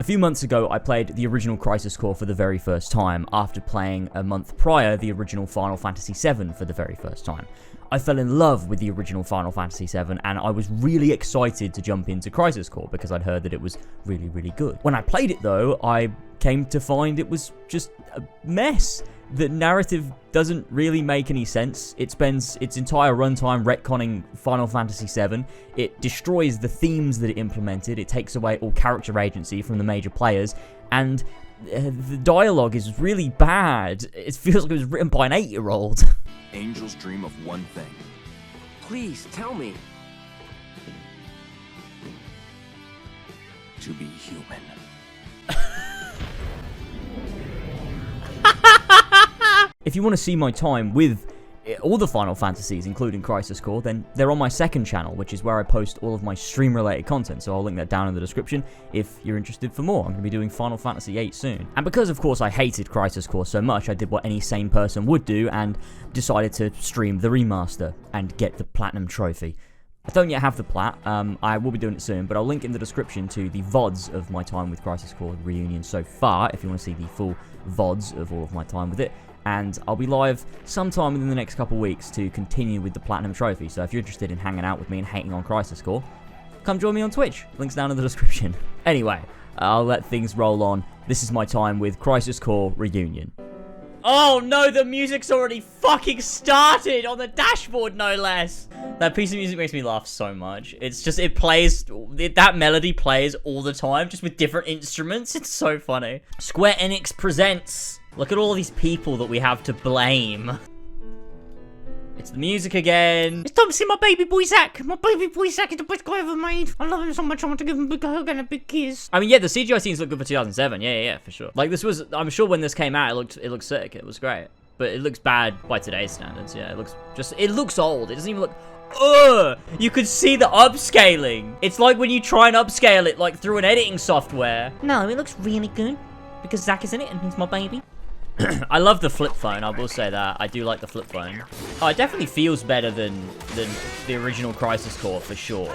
A few months ago, I played the original Crisis Core for the very first time, after playing a month prior the original Final Fantasy VII for the very first time. I fell in love with the original Final Fantasy VII, and I was really excited to jump into Crisis Core because I'd heard that it was really, really good. When I played it though, I came to find it was just a mess. The narrative doesn't really make any sense. It spends its entire runtime retconning Final Fantasy VII. It destroys the themes that it implemented. It takes away all character agency from the major players, and the dialogue is really bad. It feels like it was written by an 8-year-old. Angels dream of one thing. Please, tell me. To be human. If you want to see my time with all the Final Fantasies, including Crisis Core, then they're on my second channel, which is where I post all of my stream-related content, so I'll link that down in the description if you're interested for more. I'm going to be doing Final Fantasy VIII soon. And because, of course, I hated Crisis Core so much, I did what any sane person would do and decided to stream the remaster and get the Platinum Trophy. I don't yet have the plat, I will be doing it soon, but I'll link in the description to the VODs of my time with Crisis Core Reunion so far, if you want to see the full VODs of all of my time with it. And I'll be live sometime within the next couple weeks to continue with the Platinum Trophy. So if you're interested in hanging out with me and hating on Crisis Core, come join me on Twitch. Link's down in the description. Anyway, I'll let things roll on. This is my time with Crisis Core Reunion. Oh no, the music's already fucking started on the dashboard, no less. That piece of music makes me laugh so much. It's just, it plays, that melody plays all the time, just with different instruments. It's so funny. Square Enix presents. Look at all these people that we have to blame. It's the music again. It's time to see my baby boy Zach. My baby boy Zach is the best guy I ever made. I love him so much, I want to give him a big hug and a big kiss. I mean, yeah, the CGI scenes look good for 2007. Yeah, for sure. Like, this was, I'm sure when this came out, it looked sick. It was great. But it looks bad by today's standards. Yeah, it looks old. It doesn't even look, ugh! You could see the upscaling. It's like when you try and upscale it, like, through an editing software. No, it looks really good. Because Zach is in it and he's my baby. I love the flip phone, I will say that. I do like the flip phone. Oh, it definitely feels better than the original Crisis Core, for sure.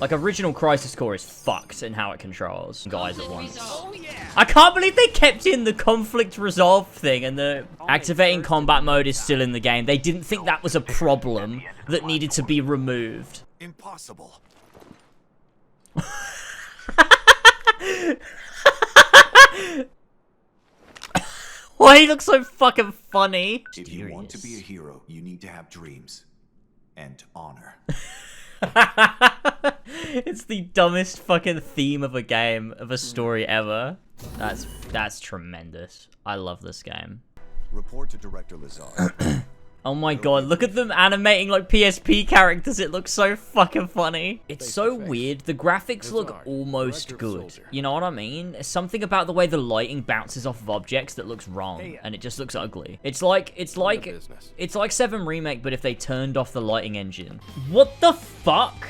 Like, original Crisis Core is fucked in how it controls guys at once. I can't believe they kept in the conflict resolve thing, and the activating combat mode is still in the game. They didn't think that was a problem that needed to be removed. Impossible. Why he looks so fucking funny? If you want to be a hero, you need to have dreams and honor. It's the dumbest fucking theme of a game, of a story ever. That's tremendous. I love this game. Report to Director LazerzZ. Oh my god, look at them animating like PSP characters. It looks so fucking funny. It's so weird. The graphics look almost good. You know what I mean? There's something about the way the lighting bounces off of objects that looks wrong, and it just looks ugly. It's like 7 Remake, but if they turned off the lighting engine. What the fuck?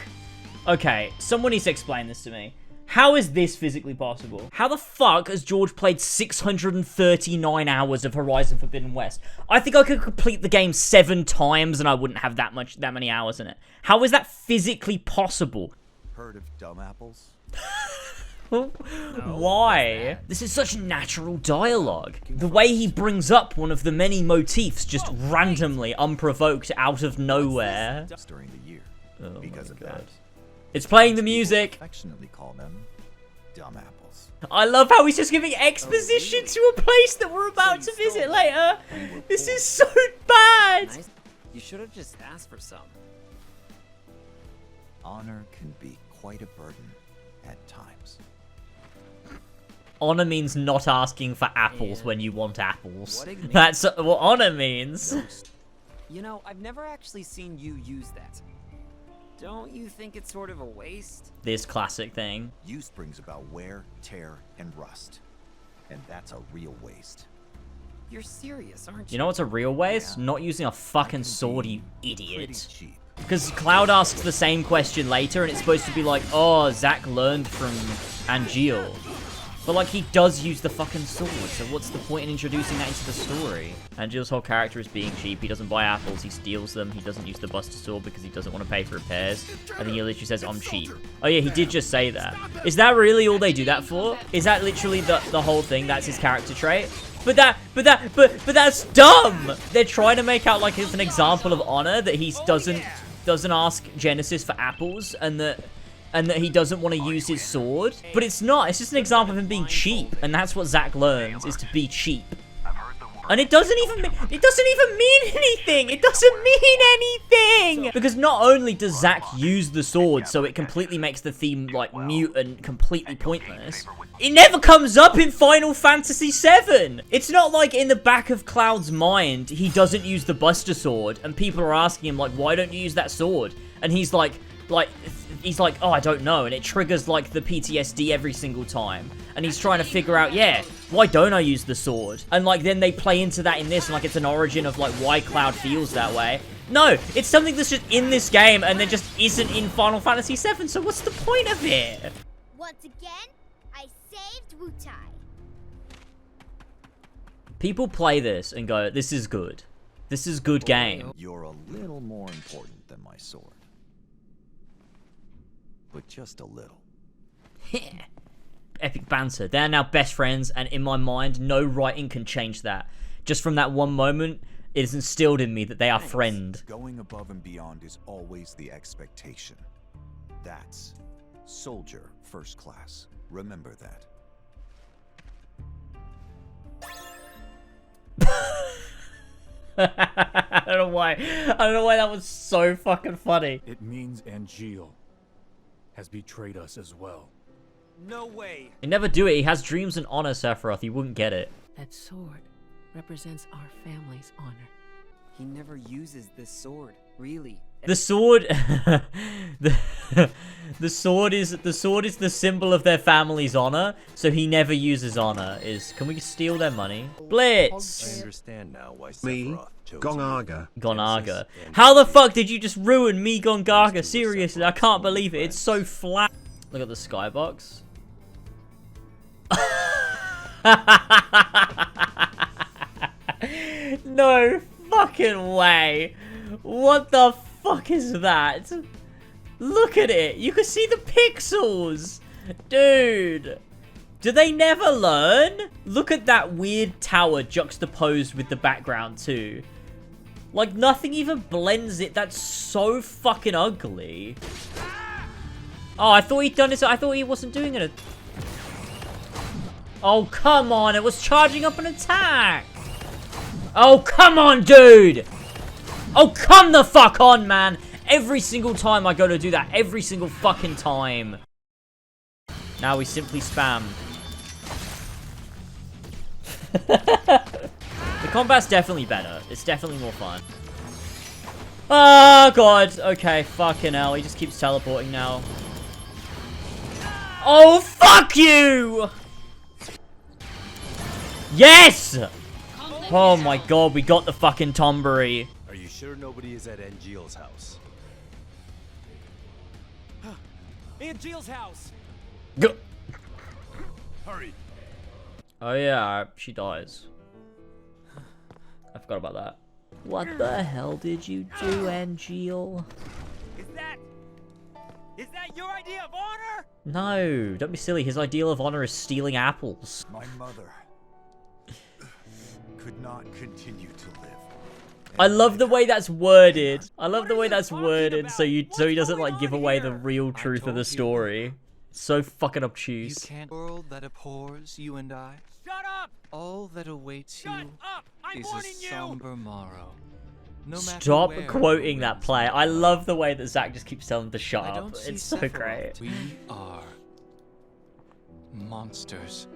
Okay, someone needs to explain this to me. How is this physically possible? How the fuck has George played 639 hours of Horizon Forbidden West? I think I could complete the game 7 times and I wouldn't have that many hours in it. How is that physically possible? Heard of dumb apples? Why? This is such natural dialogue. The way he brings up one of the many motifs just randomly, unprovoked, out of nowhere. During the year. Oh because of that. It's playing the music. Affectionately call them dumb apples. I love how he's just giving exposition to a place that we're about to visit later. This is so bad. You should have just asked for some. Honor can be quite a burden at times. Honor means not asking for apples when you want apples. That's what honor means. You know, I've never actually seen you use that. Don't you think it's sort of a waste? This classic thing. Use brings about wear, tear, and rust. And that's a real waste. You're serious, aren't you? You know what's a real waste? Yeah. Not using a fucking sword, you Pretty idiot. cheap. Because Cloud asks the same question later, and it's supposed to be like, oh, Zack learned from Angeal. But, like, he does use the fucking sword, so what's the point in introducing that into the story? Angeal's whole character is being cheap. He doesn't buy apples, he steals them. He doesn't use the Buster Sword because he doesn't want to pay for repairs. I think he literally says, I'm cheap. Oh, yeah, he did just say that. Is that really all they do that for? Is that literally the whole thing? That's his character trait? But that's dumb! They're trying to make out like it's an example of honor that he doesn't ask Genesis for apples and that he doesn't want to use his sword. But it's not. It's just an example of him being cheap. And that's what Zack learns, is to be cheap. And it doesn't even mean anything. It doesn't mean anything. Because not only does Zack use the sword, so it completely makes the theme, like, mute and completely pointless, it never comes up in Final Fantasy VII. It's not like in the back of Cloud's mind, he doesn't use the Buster Sword, and people are asking him, like, why don't you use that sword? And he's like, oh, I don't know, and it triggers, like, the PTSD every single time. And he's trying to figure out, yeah, why don't I use the sword? And, like, then they play into that in this, and, like, it's an origin of, like, why Cloud feels that way. No, it's something that's just in this game, and then just isn't in Final Fantasy VII, so what's the point of it? Once again, I saved Wutai. People play this and go, this is good. This is good game. You're a little more important than my sword. But just a little. Epic banter. They are now best friends, and in my mind, no writing can change that. Just from that one moment, it is instilled in me that they are friends. Going above and beyond is always the expectation. That's soldier first class. Remember that. I don't know why that was so fucking funny. It means Angeal has betrayed us as well. No way. He never do it. He has dreams and honor, Sephiroth. You wouldn't get it. That sword represents our family's honor. He never uses this sword, really. The sword, the sword is the symbol of their family's honor. So he never uses honor. Can we steal their money? Blitz. I understand now why Me, Sephiroth chose Gongaga. Gonaga. How the fuck did you just ruin me, Gongaga? Seriously, I can't believe it. It's so flat. Look at the skybox. No fucking way. What the fuck is that? Look at it. You can see the pixels. Dude. Do they never learn? Look at that weird tower juxtaposed with the background too. Like nothing even blends it. That's so fucking ugly. Oh, I thought he'd done this. I thought he wasn't doing it. Oh, come on. It was charging up an attack. Oh, come on, dude. Oh, come the fuck on, man. Every single time I go to do that. Every single fucking time. Now we simply spam. The combat's definitely better. It's definitely more fun. Oh, God. Okay, fucking hell. He just keeps teleporting now. Oh, fuck you! Yes! Oh my god, we got the fucking Tombury. Are you sure nobody is at Angeal's house? Angeal's house. Go. Hurry! Oh yeah, she dies. I forgot about that. What the hell did you do, Angeal? Is that your idea of honor? No, don't be silly. His ideal of honor is stealing apples. My mother could not continue to live. I love the way that's worded. I love the way that's worded so he doesn't like give away the real truth of the story. It's so fucking You obtuse. can't world that abhors you and I. Shut up! All that awaits Shut you up! I'm is a warning you! somber morrow. No matter Stop where quoting you that went. play. I love the way that Zack just keeps telling him to shut I up. don't see It's so Sephiroth. great. We are monsters.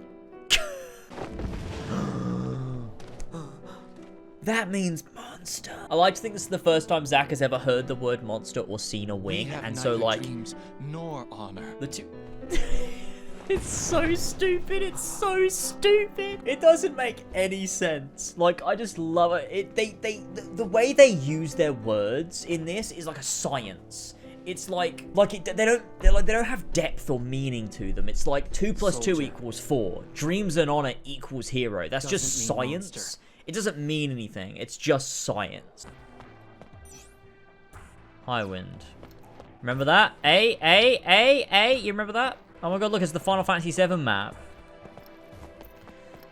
That means monster. I like to think this is the first time Zack has ever heard the word monster or seen a We wing, have and so neither like dreams nor honor. the two. It's so stupid. It's so stupid. It doesn't make any sense. Like I just love it. The way they use their words in this is like a science. it's like they don't have depth or meaning to them. It's like 2 + 2 = 4. Dreams and honor equals hero. That's just science. Monster. It doesn't mean anything. It's just science. High wind. Remember that? You remember that? Oh my god, look, it's the Final Fantasy VII map.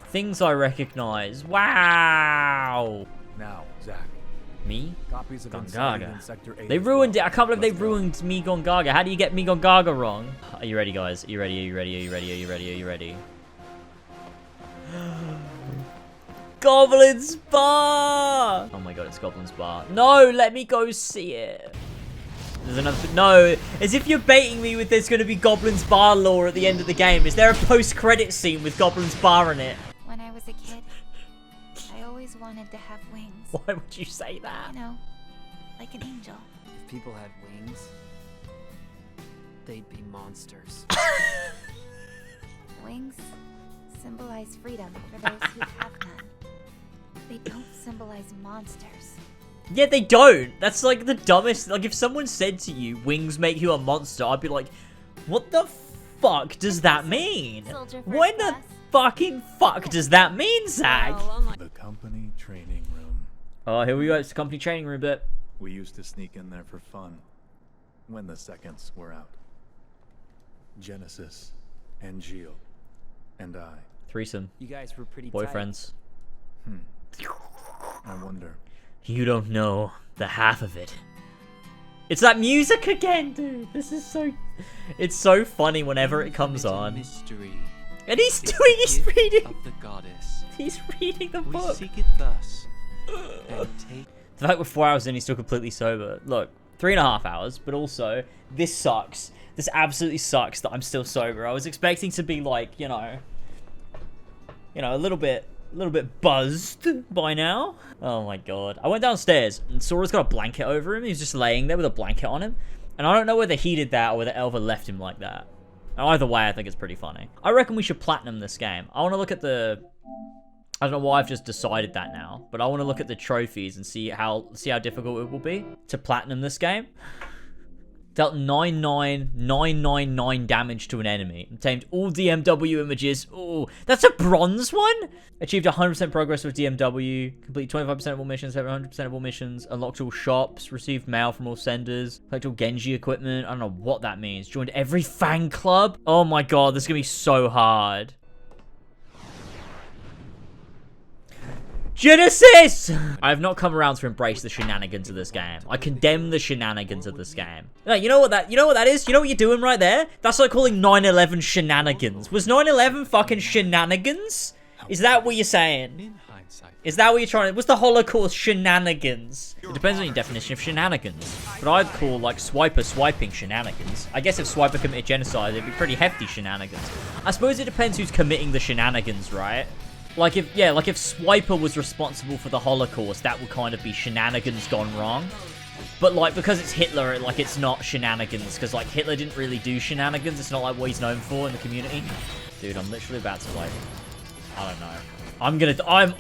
Things I recognize. Wow. Now, Zack. Me? Copies of Gongaga. in Sector 8 They ruined it. I can't believe they ruined me Gongaga. How do you get me Gongaga wrong? Are you ready, guys? Are you ready? Are you ready? Are you ready? Are you ready? Are you ready? Goblin's Bar! Oh my god, it's Goblin's Bar. No, let me go see it. There's another... No, as if you're baiting me with there's going to be Goblin's Bar lore at the end of the game. Is there a post-credit scene with Goblin's Bar in it? When I was a kid, I always wanted to have wings. Why would you say that? You know, like an angel. If people had wings, they'd be monsters. Wings symbolize freedom for those who have none. They don't symbolize monsters. Yeah, they don't. That's like the dumbest. Like, if someone said to you, wings make you a monster, I'd be like, what the fuck does that mean? What the fucking fuck does that mean, Zach? The company training room. Oh, here we go. It's the company training room bit. We used to sneak in there for fun. When the seconds were out. Genesis, Angel, and I. Threesome. You guys were pretty boyfriends. I wonder. You don't know the half of it. It's that music again, dude. This is so... It's so funny whenever it comes on. Mystery. And he's reading. Of the goddess. He's reading the book. We seek it thus. And take... The fact we're 4 hours in, he's still completely sober. Look, 3.5 hours, but also, this sucks. This absolutely sucks that I'm still sober. I was expecting to be like, you know, a little bit buzzed by now. Oh my god. I went downstairs and Sora's got a blanket over him. He's just laying there with a blanket on him. And I don't know whether he did that or whether Elva left him like that. Either way, I think it's pretty funny. I reckon we should platinum this game. I want to look at the... I don't know why I've just decided that now, but I want to look at the trophies and see how difficult it will be to platinum this game. Dealt 99999 damage to an enemy. Obtained all DMW images. Oh, that's a bronze one? Achieved 100% progress with DMW. Complete 25% of all missions. 100% of all missions. Unlocked all shops. Received mail from all senders. Collect all Genji equipment. I don't know what that means. Joined every fan club. Oh my god, this is going to be so hard. Genesis! I have not come around to embrace the shenanigans of this game. I condemn the shenanigans of this game. No, you know what that is? You know what you're doing right there? That's like calling 9/11 shenanigans. Was 9/11 fucking shenanigans? Is that what you're saying? In hindsight. Is that what you're trying to... Was the Holocaust shenanigans? It depends on your definition of shenanigans. But I'd call, like, Swiper swiping shenanigans. I guess if Swiper committed genocide, it'd be pretty hefty shenanigans. I suppose it depends who's committing the shenanigans, right? Like if Swiper was responsible for the Holocaust, that would kind of be shenanigans gone wrong. But like, because it's Hitler, it's not shenanigans, because like Hitler didn't really do shenanigans. It's not like what he's known for in the community. Dude, I'm literally about to like, I don't know.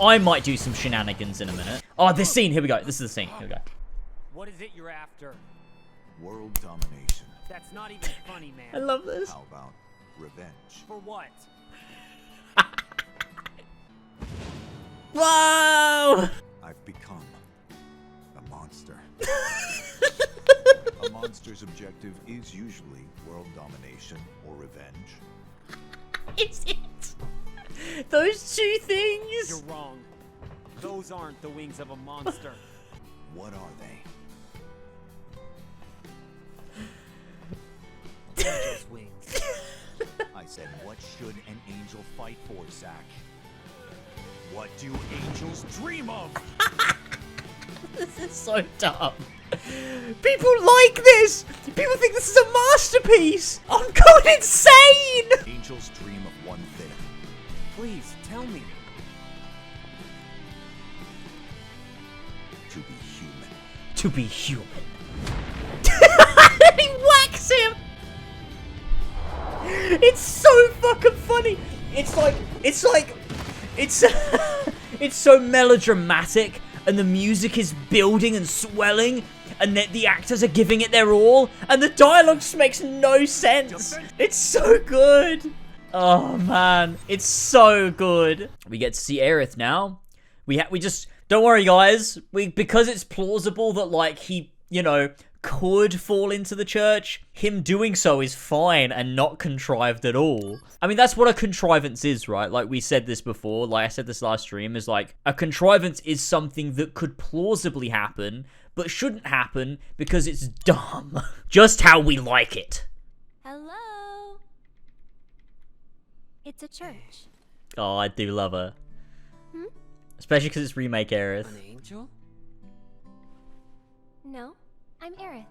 I might do some shenanigans in a minute. Oh, this scene, here we go. This is the scene, here we go. What is it you're after? World domination. That's not even funny, man. I love this. How about revenge? For what? Whoa! I've become a monster. A monster's objective is usually world domination or revenge. Is it? Those two things? You're wrong. Those aren't the wings of a monster. What are they? Angel's wings. I said, what should an angel fight for, Zach? What do angels dream of? This is so dumb. People like this! People think this is a masterpiece! I'm going insane! Angels dream of one thing. Please, tell me. To be human. To be human. He whacks him! It's so fucking funny! It's so melodramatic, and the music is building and swelling, and the actors are giving it their all, and the dialogue just makes no sense. It's so good. Oh man, it's so good. We get to see Aerith now. We just don't worry, guys. Because it's plausible that like he, you know, could fall into the church, him doing so is fine and not contrived at all. I mean, that's what a contrivance is, right? Like we said this before, like I said this last stream, is like a contrivance is something that could plausibly happen, but shouldn't happen because it's dumb. Just how we like it. Hello? It's a church. Oh, I do love her. Especially because it's remake Aerith. An angel? No, I'm Aerith.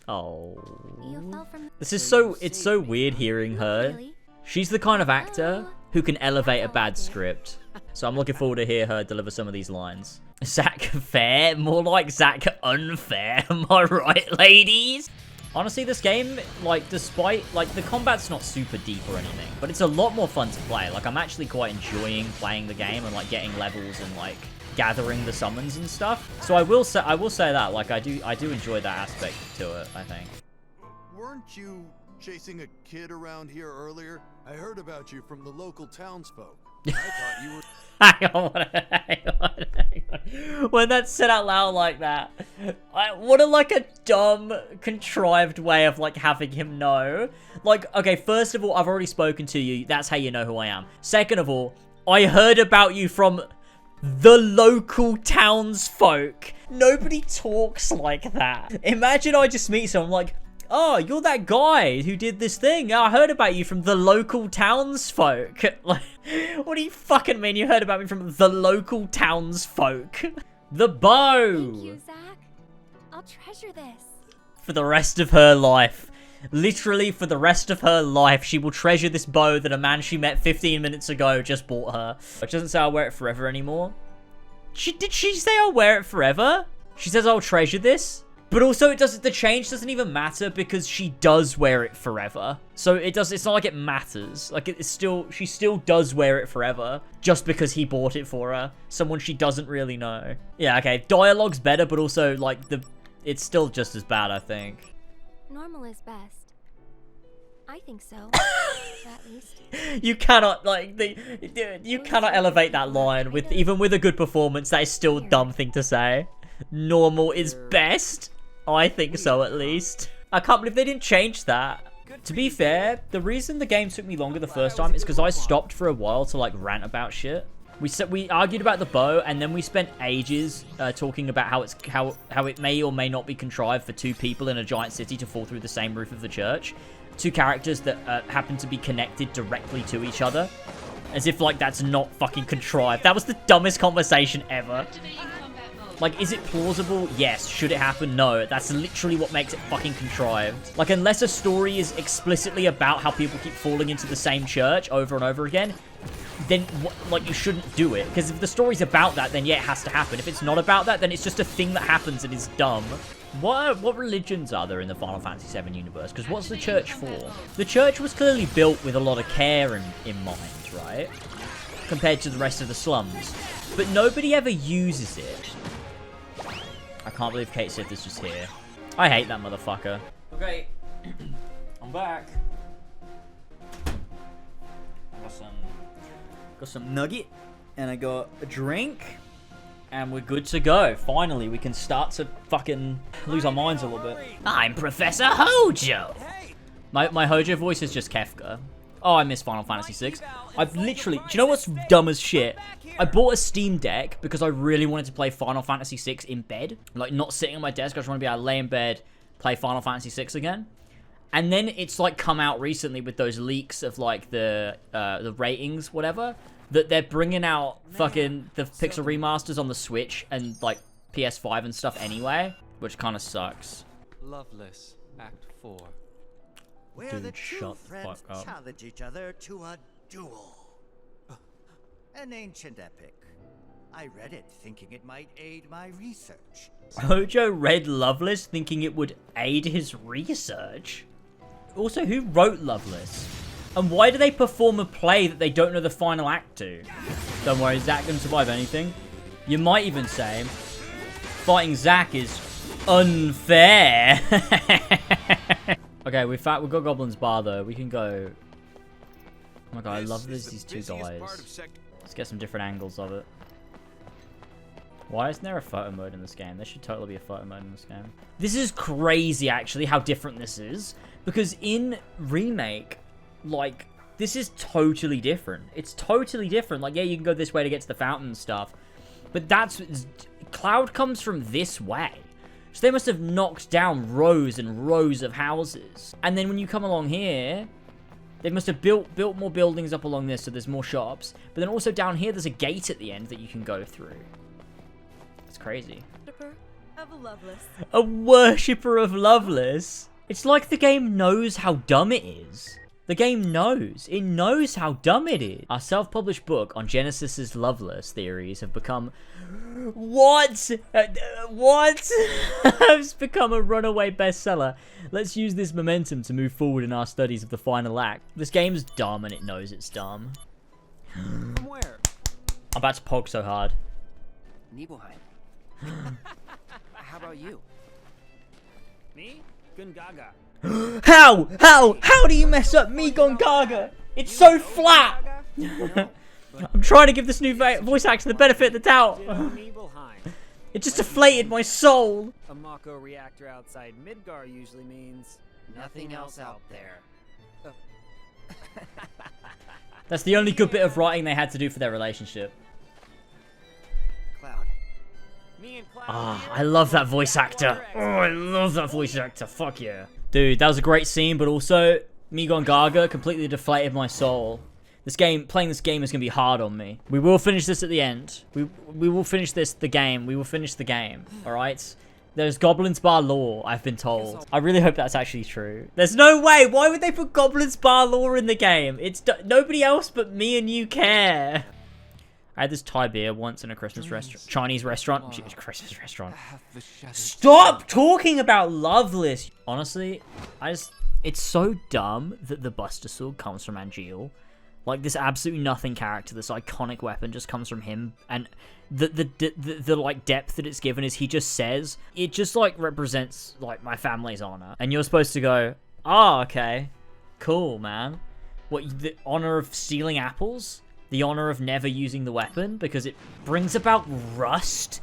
Oh. You fell from the... This is so, it's so weird hearing her. Really? She's the kind of actor who can elevate a bad script. So I'm looking forward to hear her deliver some of these lines. Zach fair? More like Zach unfair, am I right, ladies? Honestly, this game, like, despite, like, the combat's not super deep or anything, but it's a lot more fun to play. Like, I'm actually quite enjoying playing the game and, like, getting levels and, like, gathering the summons and stuff. So I will say that, like, I do enjoy that aspect to it, I think. Weren't you chasing a kid around here earlier? I heard about you from the local townsfolk. I thought you were... Hang on. When that's said out loud like that, what a dumb, contrived way of like having him know. Like, okay, first of all, I've already spoken to you. That's how you know who I am. Second of all, I heard about you from the local townsfolk. Nobody talks like that. Imagine I just meet someone like, oh, you're that guy who did this thing. I heard about you from the local townsfolk. Like, what do you fucking mean you heard about me from the local townsfolk? The bow. Thank you, Zach. I'll treasure this. For the rest of her life. Literally for the rest of her life, she will treasure this bow that a man she met 15 minutes ago just bought her. It doesn't say I'll wear it forever anymore. Did she say I'll wear it forever? She says I'll treasure this. But also, the change doesn't even matter because she does wear it forever. So it's not like it matters. Like, she still does wear it forever just because he bought it for her. Someone she doesn't really know. Yeah, okay, dialogue's better, but also, like, it's still just as bad, I think. Normal is best. I think so. At least. You cannot, like, you cannot elevate that line even with a good performance. That is still a dumb thing to say. Normal is best. I think so, at least. I can't believe they didn't change that. To be fair, the reason the game took me longer the first time is because I stopped for a while to, like, rant about shit. We argued about the bow, and then we spent ages talking about how it may or may not be contrived for two people in a giant city to fall through the same roof of the church. Two characters that happen to be connected directly to each other. As if, like, that's not fucking contrived. That was the dumbest conversation ever. Like, is it plausible? Yes. Should it happen? No. That's literally what makes it fucking contrived. Like, unless a story is explicitly about how people keep falling into the same church over and over again, then, like, you shouldn't do it. Because if the story's about that, then yeah, it has to happen. If it's not about that, then it's just a thing that happens and is dumb. What religions are there in the Final Fantasy VII universe? Because what's the church for? The church was clearly built with a lot of care in mind, right? Compared to the rest of the slums. But nobody ever uses it. I can't believe Kate said this was here. I hate that motherfucker. Okay. I'm back. I got some nugget. And I got a drink. And we're good to go. Finally, we can start to fucking lose our minds a little bit. I'm Professor Hojo. My Hojo voice is just Kefka. Oh, I miss Final Fantasy VI. I've literally... Do you know what's dumb as shit? I bought a Steam Deck because I really wanted to play Final Fantasy VI in bed. Like, not sitting at my desk. I just want to be able to lay in bed, play Final Fantasy VI again. And then it's, like, come out recently with those leaks of, like, the ratings, whatever, that they're bringing out fucking the Pixel remasters on the Switch and, like, PS5 and stuff anyway, which kind of sucks. Loveless, Act 4. Where Dude, the two shut the friends fuck up. challenge each other to a duel. An ancient epic. I read it thinking it might aid my research. Hojo read Loveless thinking it would aid his research? Also, who wrote Loveless? And why do they perform a play that they don't know the final act to? Don't worry, Zach can survive anything. You might even say, fighting Zack is unfair. Okay, we've got Goblin's bar though. We can go. Oh my god, I love these two guys. Let's get some different angles of it. Why isn't there a photo mode in this game? There should totally be a photo mode in this game. This is crazy, actually, how different this is. Because in Remake, like, this is totally different. It's totally different. Like, yeah, you can go this way to get to the fountain and stuff. But Cloud comes from this way. So they must have knocked down rows and rows of houses. And then when you come along here, they must have built more buildings up along this, so there's more shops. But then also down here, there's a gate at the end that you can go through. It's crazy. A worshipper of Loveless? It's like the game knows how dumb it is. The game knows. It knows how dumb it is. Our self-published book on Genesis's Loveless theories have become... What? What? Has become a runaway bestseller. Let's use this momentum to move forward in our studies of the final act. This game's dumb and it knows it's dumb. From where? I'm about to poke so hard. Nibelheim. How about you? Me? Gungaga. How do you mess up me Gongaga? It's so flat. I'm trying to give this new voice actor the benefit of the doubt. It just deflated my soul. A Mako reactor outside Midgar usually means nothing else out there. That's the only good bit of writing they had to do for their relationship. Cloud. Me and Cloud. Ah, I love that voice actor. Oh, I love that voice actor. Fuck yeah. Dude, that was a great scene, but also, Migon Gaga completely deflated my soul. Playing this game is going to be hard on me. We will finish this at the end. We will finish the game. We will finish the game, alright? There's Goblin's Bar lore, I've been told. I really hope that's actually true. There's no way! Why would they put Goblin's Bar lore in the game? Nobody else but me and you care. I had this Thai beer once in a Christmas restaurant. Chinese restaurant. Christmas restaurant. Stop talking about Loveless! Honestly, it's so dumb that the Buster Sword comes from Angeal. Like, this absolutely nothing character, this iconic weapon just comes from him, and the like, depth that it's given is he just says, it just, like, represents, like, my family's honor. And you're supposed to go, oh, okay, cool, man. What, the honor of stealing apples? The honor of never using the weapon? Because it brings about rust?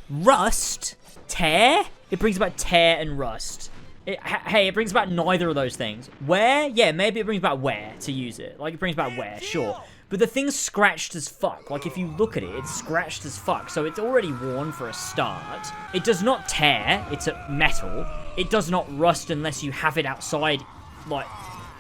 Rust? Tear? It brings about tear and rust. Hey, it brings about neither of those things. Wear? Yeah, maybe it brings about wear to use it. Like, it brings about wear, sure. But the thing's scratched as fuck. Like, if you look at it, it's scratched as fuck. So it's already worn for a start. It does not tear. It's a metal. It does not rust unless you have it outside. Like,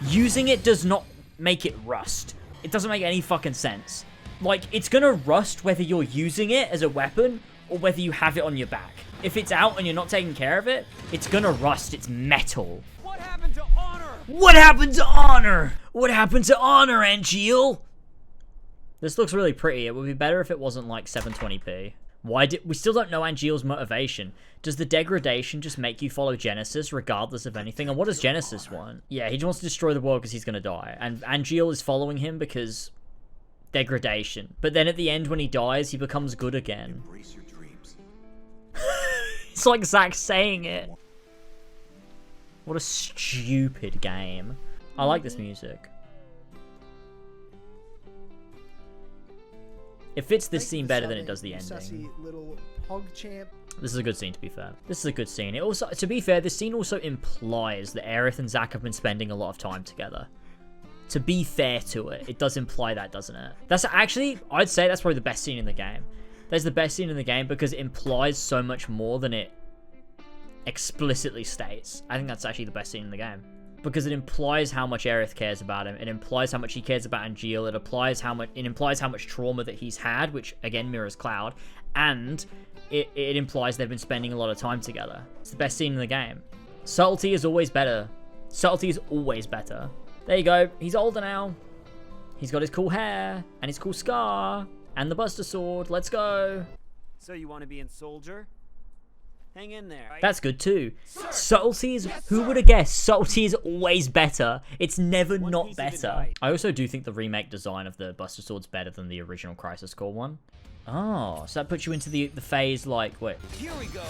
using it does not make it rust. It doesn't make any fucking sense. Like, it's gonna rust whether you're using it as a weapon or whether you have it on your back. If it's out and you're not taking care of it, it's gonna rust. It's metal. What happened to honor? What happened to honor? What happened to honor, Angeal? This looks really pretty. It would be better if it wasn't like 720p. We still don't know Angeal's motivation. Does the degradation just make you follow Genesis regardless of anything? And what does Genesis want? Yeah, he just wants to destroy the world because he's gonna die. And Angeal is following him because degradation. But then at the end when he dies, he becomes good again. Embrace your dreams. It's like Zack saying it. What a stupid game. I like this music. It fits this scene better than it does the ending. Little hog champ. This is a good scene, to be fair. This is a good scene. It also, to be fair, this scene also implies that Aerith and Zack have been spending a lot of time together. To be fair to it, it does imply that, doesn't it? That's actually, I'd say that's probably the best scene in the game. That's the best scene in the game because it implies so much more than it explicitly states. I think that's actually the best scene in the game. Because it implies how much Aerith cares about him. It implies how much he cares about Angeal. It implies how much trauma that he's had, which again mirrors Cloud. And it implies they've been spending a lot of time together. It's the best scene in the game. Subtlety is always better. Subtlety is always better. There you go. He's older now. He's got his cool hair and his cool scar and the Buster Sword. Let's go. So you want to be in Soldier? Hang in there. That's good too. Subtleties, who would have guessed? Subtlety is always better. It's never not better. I also do think the remake design of the Buster Sword's better than the original Crisis Core one. Oh, so that puts you into the phase like, wait. Here we go.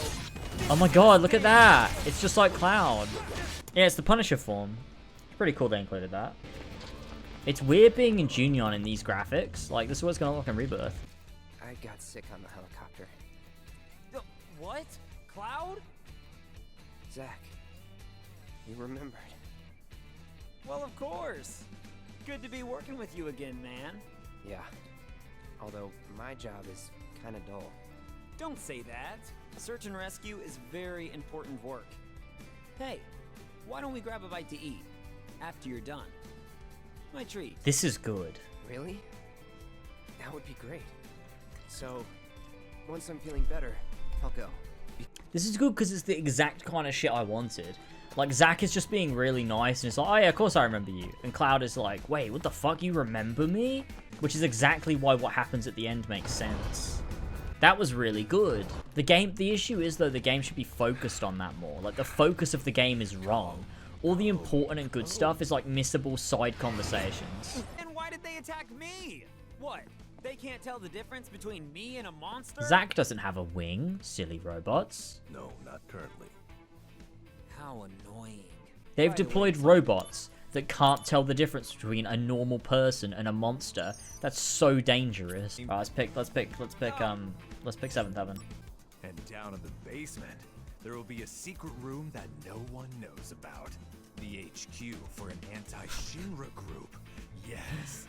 Oh my god, look at that. It's just like Cloud. Yeah, it's the Punisher form. It's pretty cool they included that. It's weird being in Junior in these graphics. Like, this is what it's gonna look in Rebirth. I got sick on the helicopter. What? Cloud? Zack, you remembered. Well, of course. Good to be working with you again, man. Yeah. Although, my job is kinda dull. Don't say that. Search and rescue is very important work. Hey, why don't we grab a bite to eat after you're done? My treat. This is good. Really? That would be great. So, once I'm feeling better, I'll go. This is good because it's the exact kind of shit I wanted. Like, Zack is just being really nice, and it's like, oh yeah, of course I remember you. And Cloud is like, wait, what the fuck, you remember me? Which is exactly why what happens at the end makes sense. That was really good. The issue is, though, the game should be focused on that more. Like, the focus of the game is wrong. All the important and good stuff is like missable side conversations. And why did they attack me? What? They can't tell the difference between me and a monster? Zack doesn't have a wing, silly robots. No, not currently. How annoying. They've deployed robots that can't tell the difference between a normal person and a monster. That's so dangerous. Right, let's pick 7th Heaven. And down in the basement, there will be a secret room that no one knows about. The HQ for an anti-Shinra group. Yes.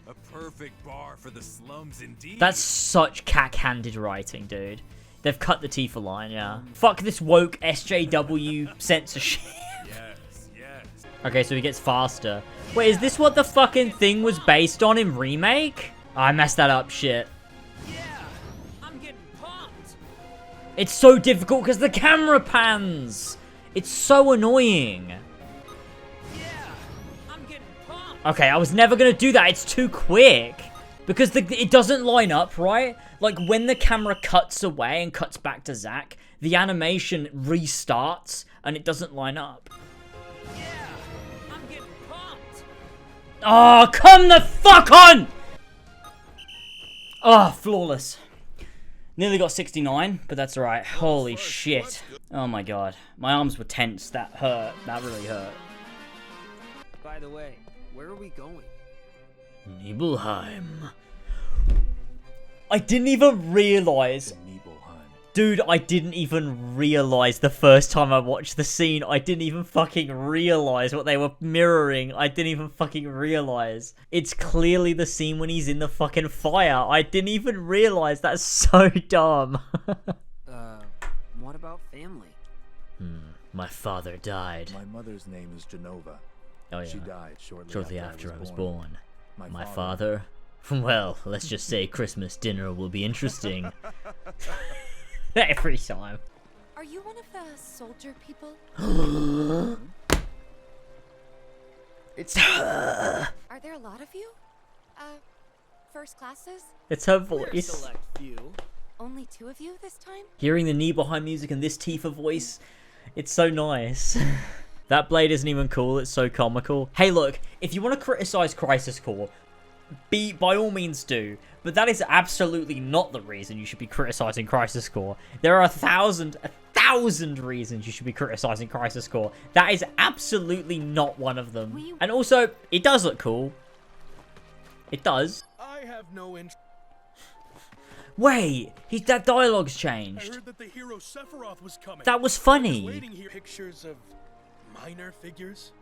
A perfect bar for the slums indeed. That's such cack-handed writing, dude. They've cut the Tifa line, yeah. Fuck this woke SJW censorship. Yes, yes. Okay, so he gets faster. Wait, is this what the fucking thing was based on in Remake? Oh, I messed that up, shit. Yeah, I'm getting pumped. It's so difficult because the camera pans. It's so annoying. Yeah, I'm getting pumped. Okay, I was never gonna do that. It's too quick. Because it doesn't line up, right? Like, when the camera cuts away and cuts back to Zack, the animation restarts, and it doesn't line up. Yeah, I'm getting pumped. Oh, come the fuck on! Oh, flawless. Nearly got 69, but that's alright. Holy shit. Oh my god. My arms were tense. That hurt. That really hurt. By the way, where are we going? Nibelheim. I didn't even realize. Dude, I didn't even realize the first time I watched the scene. I didn't even fucking realize what they were mirroring. I didn't even fucking realize. It's clearly the scene when he's in the fucking fire. I didn't even realize. That's so dumb. What about family? My father died. My mother's name is Genova. Oh yeah. She died shortly after I was born. My father? Well, let's just say Christmas dinner will be interesting. Every time. Are you one of the soldier people? It's her. Are there a lot of you? First classes? It's her We're a voice. select few. Only 2 of you this time? Hearing the Nibelheim music and this Tifa voice, it's so nice. That blade isn't even cool, it's so comical. Hey look, if you want to criticize Crisis Core, by all means do. But that is absolutely not the reason you should be criticizing Crisis Core. There are a thousand reasons you should be criticizing Crisis Core. That is absolutely not one of them. And also, it does look cool. It does. I have no interest. Wait, that dialogue's changed. I heard that the hero Sephiroth was coming. That was funny. Waiting here. Pictures of minor figures.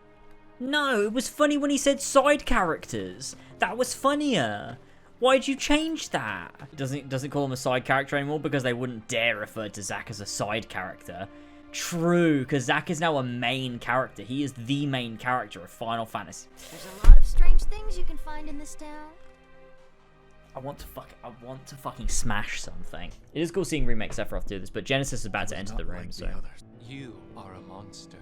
No, it was funny when he said side characters. That was funnier. Why'd you change that? It doesn't call him a side character anymore because they wouldn't dare refer to Zack as a side character. True, because Zack is now a main character. He is the main character of Final Fantasy. There's a lot of strange things you can find in this town. I want to fucking smash something. It is cool seeing Remake Sephiroth do this, but Genesis is about to enter the room, so. You are a monster.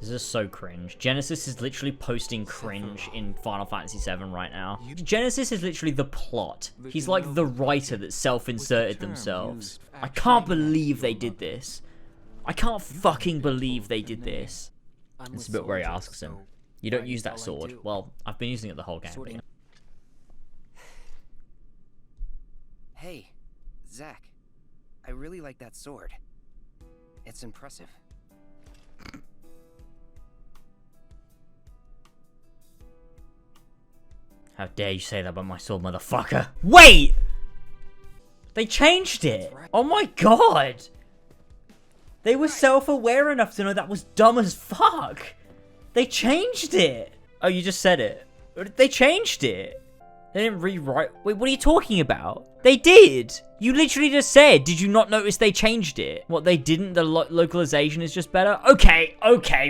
This is so cringe. Genesis is literally posting cringe in Final Fantasy VII right now. Genesis is literally the plot. He's like the writer that self-inserted themselves. I can't believe they did this. I can't fucking believe they did this. It's a bit where he asks him, "You don't use that sword." Well, I've been using it the whole game. Hey, Zack. I really like that sword. It's impressive. How dare you say that about my sword, motherfucker? Wait! They changed it! Oh my god! They were self-aware enough to know that was dumb as fuck! They changed it! Oh, you just said it. They changed it! They didn't rewrite... Wait, what are you talking about? They did! You literally just said, did you not notice they changed it? What, they didn't? The localization is just better? Okay,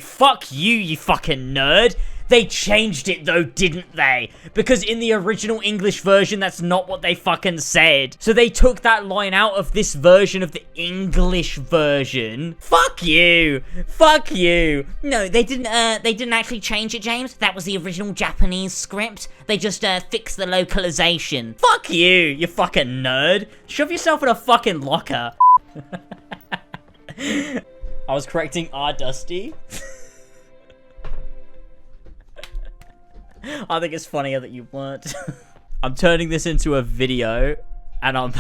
fuck you, you fucking nerd! They changed it though, didn't they? Because in the original English version, that's not what they fucking said. So they took that line out of this version of the English version. Fuck you! Fuck you! No, they didn't actually change it, James. That was the original Japanese script. They just fixed the localization. Fuck you, you fucking nerd! Shove yourself in a fucking locker. I was correcting R. Dusty. I think it's funnier that you weren't. I'm turning this into a video, and I'm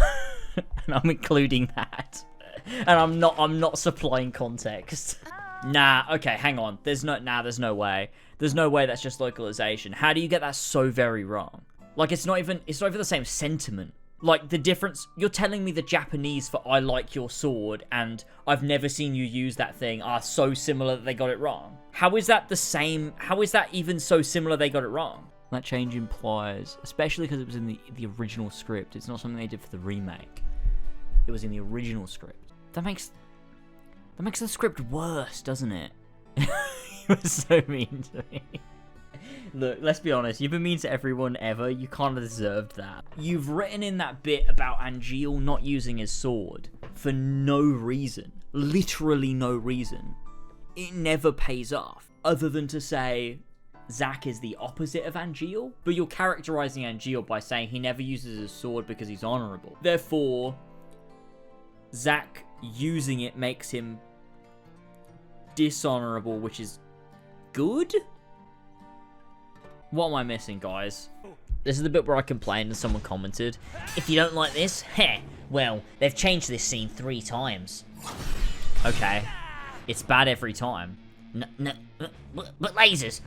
including that, and I'm not supplying context. Nah, okay, hang on. There's no way. There's no way that's just localization. How do you get that so very wrong? Like, it's not even the same sentiment. Like, the difference, you're telling me the Japanese for "I like your sword" and "I've never seen you use that thing" are so similar that they got it wrong. How is that the same? How is that even so similar they got it wrong? That change implies, especially because it was in the original script, it's not something they did for the remake. It was in the original script. That makes the script worse, doesn't it? You were so mean to me. Look, let's be honest, you've been mean to everyone ever, you kind of deserved that. You've written in that bit about Angeal not using his sword for no reason. Literally no reason. It never pays off, other than to say Zack is the opposite of Angeal, but you're characterizing Angeal by saying he never uses his sword because he's honorable. Therefore, Zack using it makes him dishonorable, which is good? What am I missing, guys? This is the bit where I complained and someone commented, "If you don't like this, heh, well, they've changed this scene 3 times. Okay. It's bad every time. But lasers,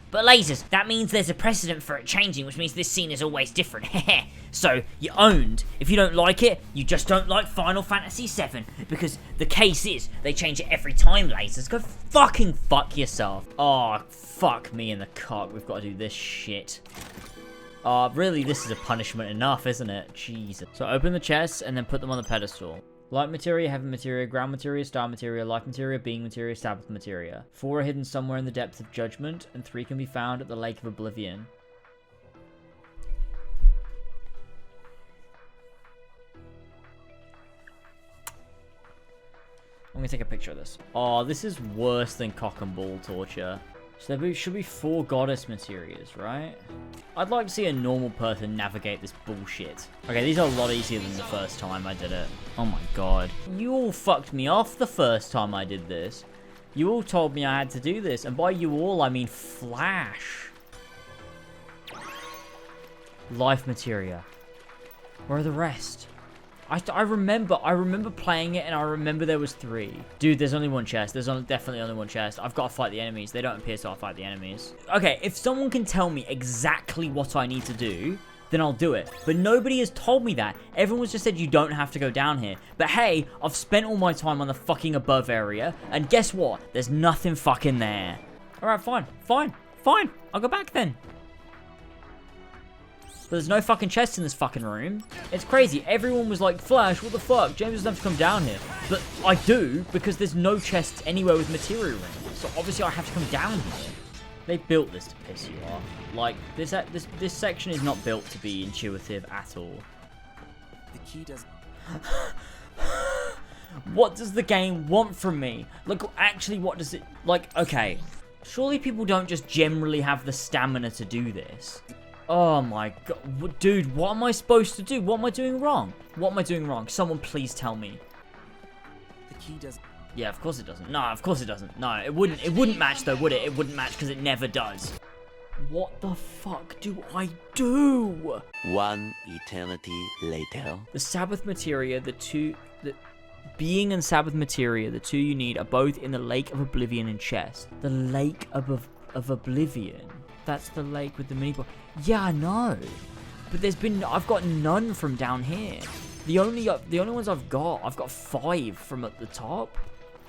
that means there's a precedent for it changing, which means this scene is always different. Heh. So, you're owned. If you don't like it, you just don't like Final Fantasy VII. Because the case is, they change it every time, lasers. Go fucking fuck yourself. Oh, fuck me in the cock. We've got to do this shit. Really, this is a punishment enough, isn't it? Jesus. So open the chests and then put them on the pedestal. Light materia, heaven materia, ground materia, star materia, life materia, being materia, Sabbath materia. 4 are hidden somewhere in the depths of judgment, and 3 can be found at the Lake of Oblivion. I'm gonna take a picture of this. Oh, this is worse than cock and ball torture. So there should be 4 goddess materias, right? I'd like to see a normal person navigate this bullshit. Okay, these are a lot easier than the first time I did it. Oh my god. You all fucked me off the first time I did this. You all told me I had to do this, and by you all, I mean Flash. Life materia. Where are the rest? I remember playing it, and I remember there was 3. Dude, there's only one chest. There's definitely only one chest. I've got to fight the enemies. They don't appear, so I'll fight the enemies. Okay, if someone can tell me exactly what I need to do, then I'll do it. But nobody has told me that. Everyone's just said you don't have to go down here. But hey, I've spent all my time on the fucking above area, and guess what? There's nothing fucking there. Alright, fine. I'll go back then. But there's no fucking chests in this fucking room. It's crazy. Everyone was like, Flash, what the fuck? James doesn't have to come down here. But I do, because there's no chests anywhere with material in it. So obviously I have to come down here. They built this to piss you off. Like, this section is not built to be intuitive at all. The key does... What does the game want from me? Like, actually, what does it... Like, okay. Surely people don't just generally have the stamina to do this. Oh my god. Dude, what am I supposed to do? What am I doing wrong? What am I doing wrong? Someone please tell me. The key doesn't... Yeah, of course it doesn't. No, of course it doesn't. No, it wouldn't match though, would it? It wouldn't match because it never does. What the fuck do I do? One eternity later. The Sabbath materia, Being and Sabbath materia, the two you need, are both in the Lake of Oblivion in chest. The Lake of Oblivion? That's the lake with the mini boss. Yeah, I know. But I've got none from down here. The only ones I've got 5 from at the top.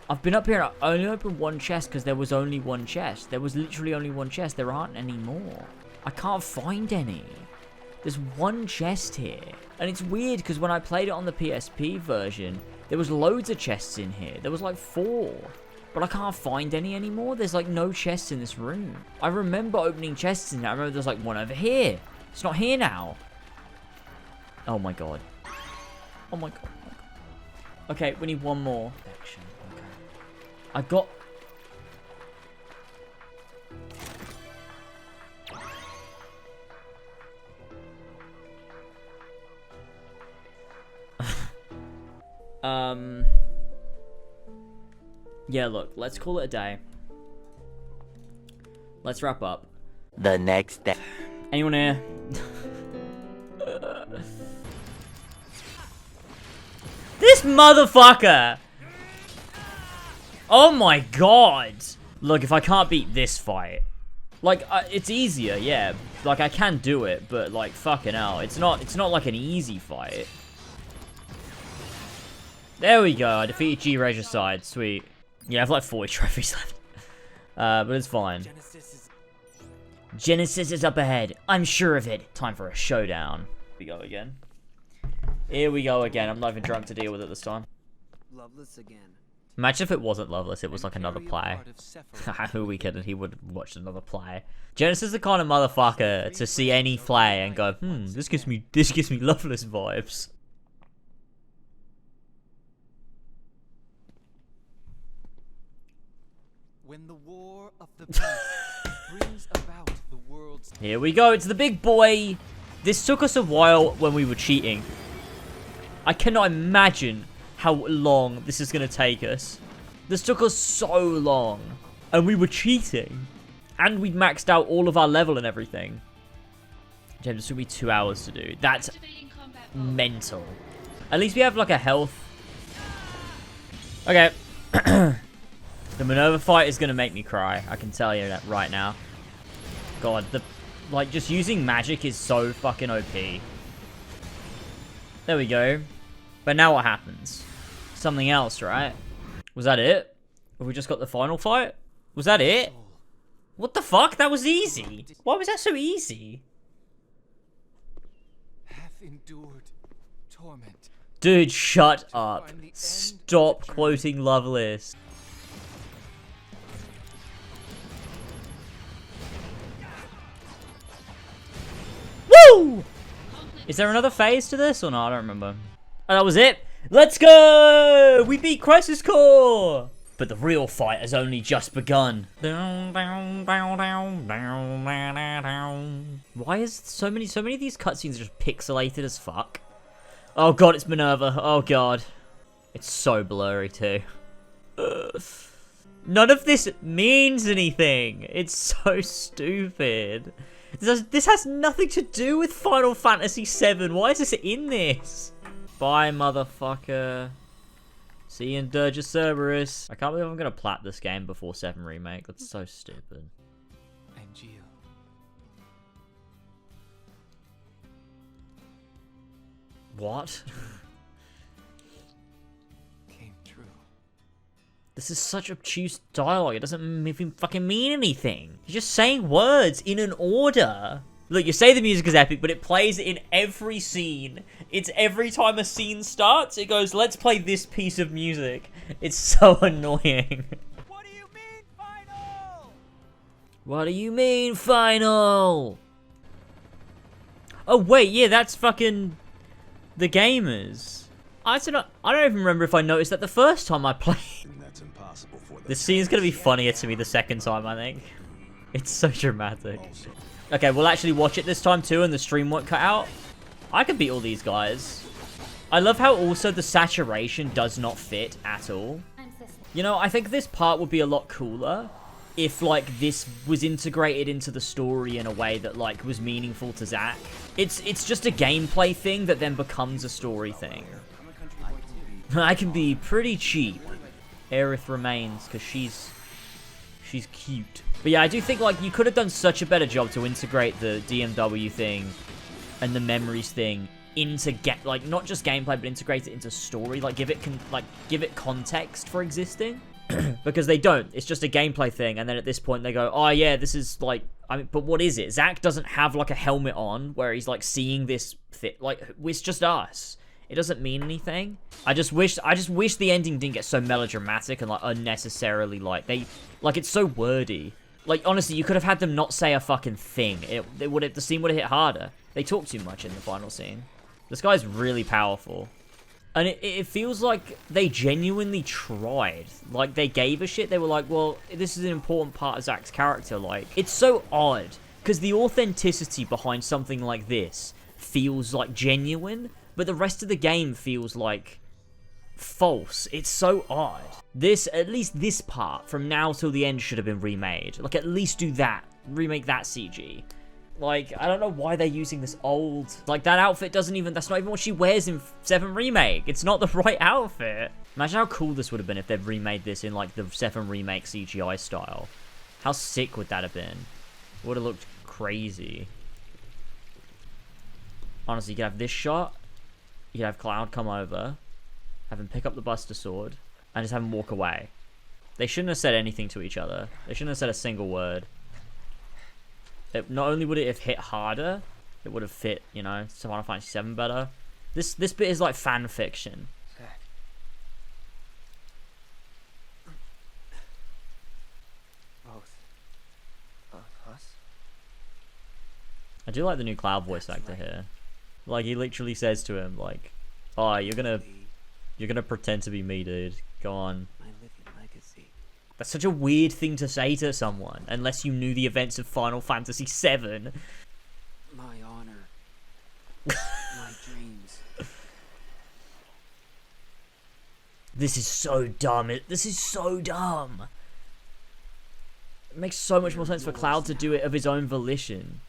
I've been up here and I only opened one chest because there was only one chest. There was literally only one chest. There aren't any more. I can't find any. There's one chest here. And it's weird because when I played it on the PSP version, there was loads of chests in here. There was like 4. But I can't find any anymore. There's like no chests in this room. I remember opening chests in there. I remember there's like one over here. It's not here now. Oh my god. Oh my god. Okay, we need one more. Action. Okay. I got... Yeah, look, let's call it a day. Let's wrap up. The next day. Anyone here? This motherfucker! Oh my god! Look, if I can't beat this fight, like, it's easier, yeah. Like, I can do it, but like, fucking hell, it's not like an easy fight. There we go. I defeated G-Regicide. Sweet. Yeah, I have like 40 trophies left. But it's fine. Genesis is up ahead. I'm sure of it. Time for a showdown. Here we go again. Here we go again. I'm not even drunk to deal with it this time. Loveless again. Imagine if it wasn't Loveless, it was like another play. Who are we kidding? He would watch another play. Genesis is the kind of motherfucker to see any play and go, this gives me Loveless vibes. When the war of the beast brings about the world's... Here we go, it's the big boy. This took us a while when we were cheating. I cannot imagine how long this is going to take us. This took us so long. And we were cheating. And we'd maxed out all of our level and everything. James, this took me 2 hours to do. That's mental. At least we have like a health. Okay. The Minerva fight is going to make me cry. I can tell you that right now. God, like, just using magic is so fucking OP. There we go. But now what happens? Something else, right? Was that it? Have we just got the final fight? Was that it? What the fuck? That was easy. Why was that so easy? Have endured torment. Dude, shut up. Stop quoting Loveless. Woo! Is there another phase to this or not? I don't remember. Oh, that was it. Let's go! We beat Crisis Core! But the real fight has only just begun. Why is so many of these cutscenes just pixelated as fuck? Oh god, it's Minerva. Oh god. It's so blurry too. None of this means anything. It's so stupid. This has nothing to do with Final Fantasy VII. Why is this in this? Bye, motherfucker. See you in Dirge of Cerberus. I can't believe I'm gonna plat this game before 7 Remake. That's so stupid. And Gio. What? Came true. This is such obtuse dialogue. It doesn't even fucking mean anything. You're just saying words in an order. Look, you say the music is epic, but it plays in every scene. It's every time a scene starts, it goes, let's play this piece of music. It's so annoying. What do you mean, final? What do you mean, final? Oh, wait, yeah, that's fucking the gamers. I don't even remember if I noticed that the first time I played. That's impossible for them. This scene's gonna be funnier to me the second time, I think. It's so dramatic. Okay, we'll actually watch it this time too, and the stream won't cut out. I can beat all these guys. I love how also the saturation does not fit at all. You know, I think this part would be a lot cooler if, like, this was integrated into the story in a way that, like, was meaningful to Zack. It's just a gameplay thing that then becomes a story thing. I can be pretty cheap. Aerith remains, because she's cute. But yeah, I do think, like, you could have done such a better job to integrate the DMW thing and the memories thing into like not just gameplay, but integrate it into story. Like give it context for existing. Because they don't. It's just a gameplay thing, and then at this point they go, oh yeah, this is like, I mean, but what is it? Zack doesn't have like a helmet on where he's like seeing this like, it's just us. It doesn't mean anything. I just wish the ending didn't get so melodramatic and like unnecessarily it's so wordy. Like honestly, you could have had them not say a fucking thing. The scene would have hit harder. They talk too much in the final scene. This guy's really powerful. And it feels like they genuinely tried. Like, they gave a shit. They were like, well, this is an important part of Zack's character. Like, it's so odd. Because the authenticity behind something like this feels, like, genuine. But the rest of the game feels, like, false. It's so odd. At least this part, from now till the end, should have been remade. Like, at least do that. Remake that CG. Like, I don't know why they're using this old... Like, that outfit that's not even what she wears in 7 Remake. It's not the right outfit. Imagine how cool this would have been if they'd remade this in, like, the 7 Remake CGI style. How sick would that have been? Would have looked crazy. Honestly, you could have this shot. You could have Cloud come over. Have him pick up the Buster Sword. And just have him walk away. They shouldn't have said anything to each other. They shouldn't have said a single word. Not only would it have hit harder, it would have fit, you know, Final Fantasy 7 better. This bit is like fan fiction. Both of us? I do like the new Cloud voice actor here. Like, he literally says to him, like, oh, you're gonna pretend to be me, dude. Go on. That's such a weird thing to say to someone, unless you knew the events of Final Fantasy 7. My honor. My dreams. This is so dumb. This is so dumb. It makes so much more sense for Cloud to do it of his own volition.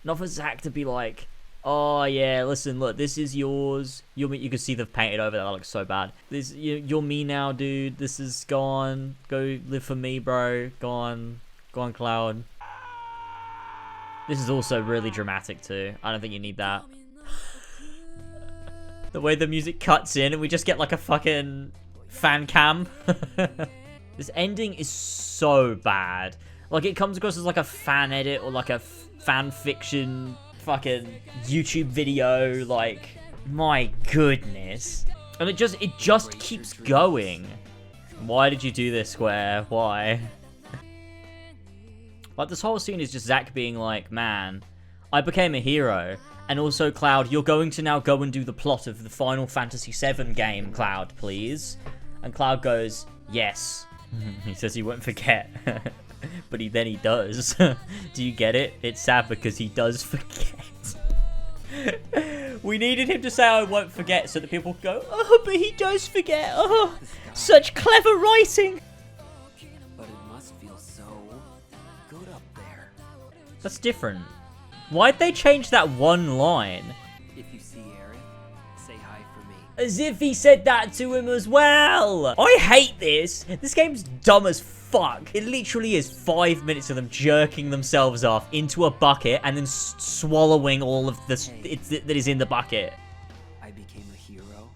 Not for Zack to be like, oh yeah, listen, look, this is yours. You can see they've painted over that looks so bad. You're me now, dude. This is gone. Go live for me, bro. Go on, Cloud. This is also really dramatic too. I don't think you need that. The way the music cuts in and we just get like a fucking fan cam. This ending is so bad. Like, it comes across as like a fan edit or like a fan fiction fucking YouTube video. Like, my goodness. And it just keeps going. Why did you do this, Square? Why? Like, this whole scene is just Zack being like, man, I became a hero. And also, Cloud, you're going to now go and do the plot of the Final Fantasy 7 game, Cloud, please. And Cloud goes, yes. He says he won't forget. But then he does. Do you get it? It's sad because he does forget. We needed him to say, I won't forget, so that people go, oh, but he does forget. Oh, such clever writing. But it must feel so good up there. That's different. Why'd they change that one line? If you see Aaron, say hi for me. As if he said that to him as well. I hate this. This game's dumb as fuck. It literally is 5 minutes of them jerking themselves off into a bucket and then swallowing all of the that is in the bucket. I became a hero.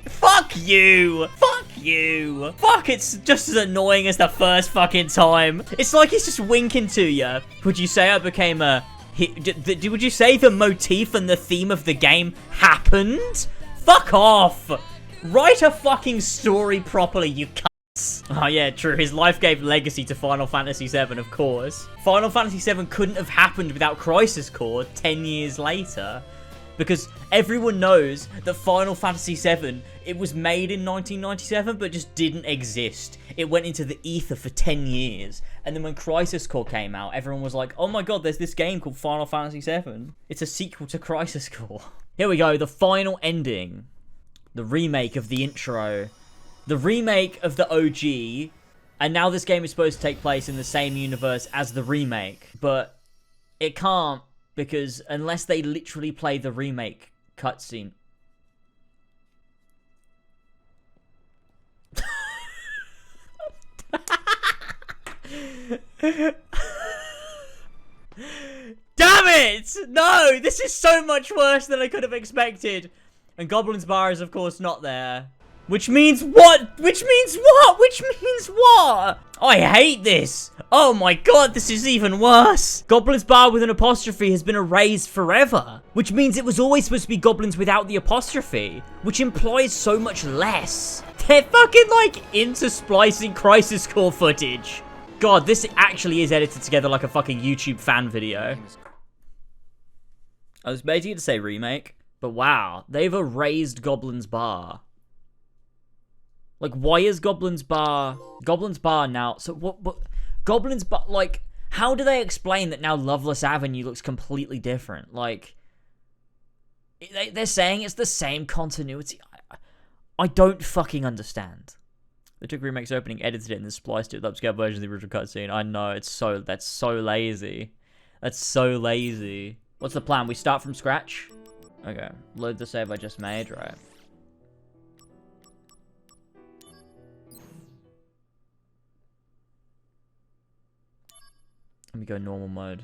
Fuck you! Fuck you! Fuck, it's just as annoying as the first fucking time. It's like he's just winking to you. Would you say I became a... Would you say the motif and the theme of the game happened? Fuck off! Write a fucking story properly, you cunts. Oh yeah, true. His life gave legacy to Final Fantasy 7, of course. Final Fantasy 7 couldn't have happened without Crisis Core 10 years later. Because everyone knows that Final Fantasy VII, it was made in 1997, but just didn't exist. It went into the ether for 10 years. And then when Crisis Core came out, everyone was like, oh my god, there's this game called Final Fantasy VII. It's a sequel to Crisis Core. Here we go, the final ending. The remake of the intro. The remake of the OG. And now this game is supposed to take place in the same universe as the remake. But it can't, because unless they literally play the remake cutscene. Damn it! No! This is so much worse than I could have expected. And Goblin's Bar is, of course, not there. Which means what? Which means what? Which means what? I hate this. Oh my god, this is even worse. Goblin's Bar with an apostrophe has been erased forever. Which means it was always supposed to be Goblins without the apostrophe. Which implies so much less. They're fucking like intersplicing Crisis Core footage. God, this actually is edited together like a fucking YouTube fan video. I was waiting to say remake, but wow, they've erased Goblin's Bar. Like, why is Goblin's Bar now? So what Goblin's Bar, like, how do they explain that now Loveless Avenue looks completely different? Like, they're saying it's the same continuity. I don't fucking understand. They took Remake's opening, edited it, and then spliced it with upscale version of the original cutscene. I know, that's so lazy. That's so lazy. What's the plan? We start from scratch? Okay, load the save I just made, right? Let me go normal mode.